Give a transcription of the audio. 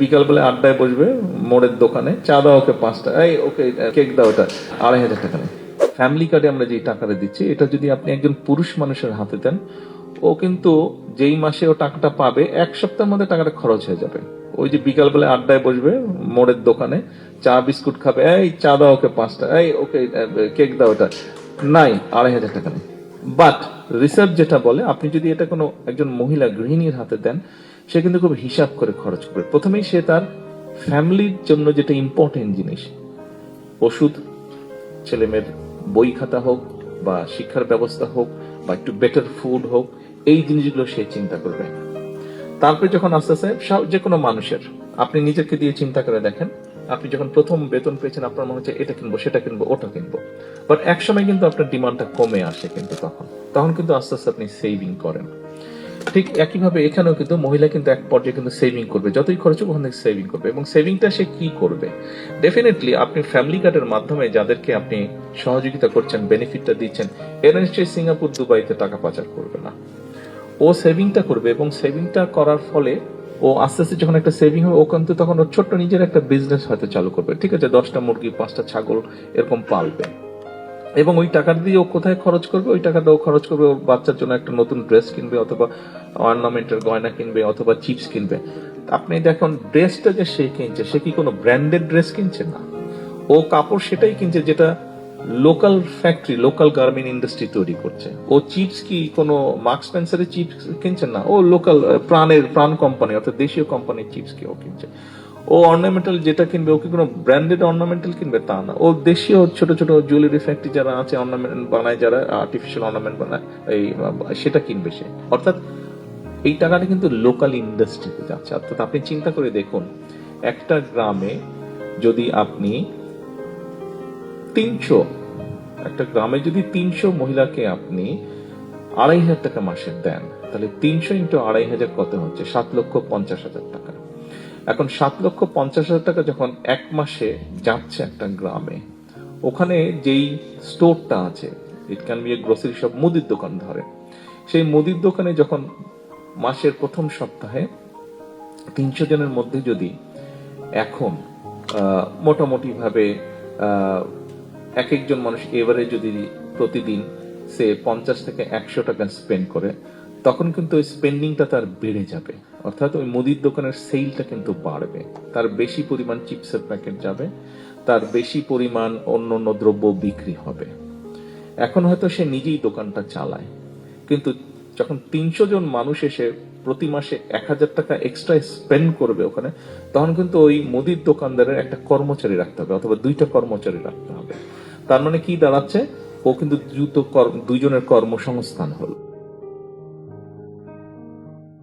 বিকালবেলা আড্ডায় বসবে মোড়ের দোকানে, চা দাও ওকে 5টা, এই ওকে কেক দাও, ওটা 2500 টাকা নেই। ফ্যামিলি কার্ডে আমরা যে টাকাটা দিচ্ছি, এটা যদি আপনি একজন পুরুষ মানুষের হাতে দেন, ও কিন্তু যেই মাসে ও টাকাটা পাবে 1 সপ্তাহের মধ্যে টাকাটা খরচ হয়ে যাবে। ওই যে বিকালবেলা আড্ডায় বসবে মোড়ের দোকানে, চা বিস্কুট খাবে, এই চা দাও ওকে 5টা, এই ওকে কেক দাও, ওটা নাই, 2500 টাকা নেই। বাট রিসার্চ যেটা বলে, আপনি যদি এটা কোনো একজন মহিলা গৃহিণীর হাতে দেন, সে কিন্তু খুব হিসাব করে খরচ করবে। প্রথমেই সে তার ফ্যামিলির জন্য যেটা ইম্পর্টেন্ট জিনিস, ওষুধ, ছেলেমেয়ের বই খাতা হোক বা শিক্ষার ব্যবস্থা হোক বা একটু বেটার ফুড হোক, এই জিনিসগুলো সে চিন্তা করবে। তারপরে যখন আস্তে আস্তে যে কোনো মানুষের, আপনি নিজেকে দিয়ে চিন্তা করে দেখেন, আপনি যখন প্রথম বেতন পেয়েছেন আপনার মনে হচ্ছে এটা কিনবো, সেটা কিনবো, ওটা কিনবো, বাট একসময় কিন্তু আপনার ডিমান্ডটা কমে আসে, কিন্তু তখন কিন্তু আস্তে আস্তে আপনি সেভিং করেন। ঠিক একইভাবে এখানেও কিন্তু মহিলা কিন্তু এক পর্যায়ে কিন্তু সেভিং করবে, যতই খরচ হোক ওখান থেকে সেভিং করবে। এবং সেভিংটা সে কি করবে? ডেফিনেটলি আপনি ফ্যামিলি কার্ডের মাধ্যমে যাদেরকে আপনি সহযোগিতা করছেন, বেনিফিটটা দিচ্ছেন, এরা নিশ্চয়ই সিঙ্গাপুর দুবাইতে টাকা পাচার করবে না। ও সেভিংটা করবে, এবং সেভিংটা করার ফলে ও আস্তে আস্তে যখন একটা সেভিং হবে, ও কিন্তু তখন ওর ছোট্ট নিজের একটা বিজনেস হয়তো চালু করবে। ঠিক আছে, 10টা মুরগি, 5টা ছাগল এরকম পালবে, এবং ওই টাকাটা দিয়ে ও কোথায় খরচ করবে? ওই টাকাটা ও খরচ করবে ওর বাচ্চার জন্য একটা নতুন ড্রেস কিনবে, অথবা অর্নামেন্টের গয়না কিনবে, অথবা চিপস কিনবে। আপনি দেখুন, ড্রেসটা যে সে কিনছে, সে কি কোনো ব্র্যান্ডেড ড্রেস কিনছে? না, ও কাপড় সেটাই কিনছে যেটা local factory, local garment industry তৈরি করছে। ও চিপস কি কোনো মার্কস স্পেন্সারের চিপস কিনছে? না, ও লোকাল প্রাণ কোম্পানি, অর্থাৎ দেশীয় কোম্পানির চিপস কি ও কিনছে। ও অর্নামেন্টাল যেটা কিনবে, ও কি কোনো ব্র্যান্ডেড অর্নামেন্টাল কিনবে? তা না, ও দেশীয় ছোট ছোট জুয়েলারি ফ্যাক্টরি যারা আছে, অর্নামেন্ট বানায়, যারা আর্টিফিশিয়াল অর্নামেন্ট বানায়, এই সেটা কিনবে সে। অর্থাৎ এই টাকাটা কিন্তু লোকাল ইন্ডাস্ট্রিতে যাচ্ছে। অর্থাৎ আপনি চিন্তা করে দেখুন, একটা গ্রামে যদি আপনি 300 মহিলাকে আপনি 2500 টাকা মাসে দেন, তাহলে 300 ইন্টু 2500 কত হচ্ছে? 7,50,000 টাকা। এখন 7,50,000 টাকা যখন এক মাসে যাচ্ছে একটা গ্রামে, ওখানে যেই স্টোরটা আছে, it can B A grocery shop, মুদির দোকান ধরে, সেই মুদির দোকানে যখন মাসের প্রথম সপ্তাহে 300 জনের মধ্যে যদি এখন মোটামুটি ভাবে এক একজন মানুষ এবারে যদি প্রতিদিন সে 50 থেকে 100 টাকা স্পেন্ড করে, তখন কিন্তু ওই স্পেন্ডিংটা তার বেড়ে যাবে। অর্থাৎ ওই মুদির দোকানের সেলটা কিন্তু বাড়বে, তার বেশি পরিমাণ চিপসের প্যাকেট যাবে, তার বেশি পরিমাণ অন্য অন্য দ্রব্য বিক্রি হবে। এখন হয়তো সে নিজেই দোকানটা চালায়, কিন্তু যখন 300 জন মানুষ এসে প্রতি মাসে 1000 টাকা এক্সট্রা স্পেন্ড করবে ওখানে, তখন কিন্তু ওই মুদির দোকানদারের একটা কর্মচারী রাখতে হবে, অথবা 2টা কর্মচারী রাখতে হবে। তার মানে কি দাঁড়াচ্ছে? ও কিন্তু দুজনের কর্মসংস্থান হলো।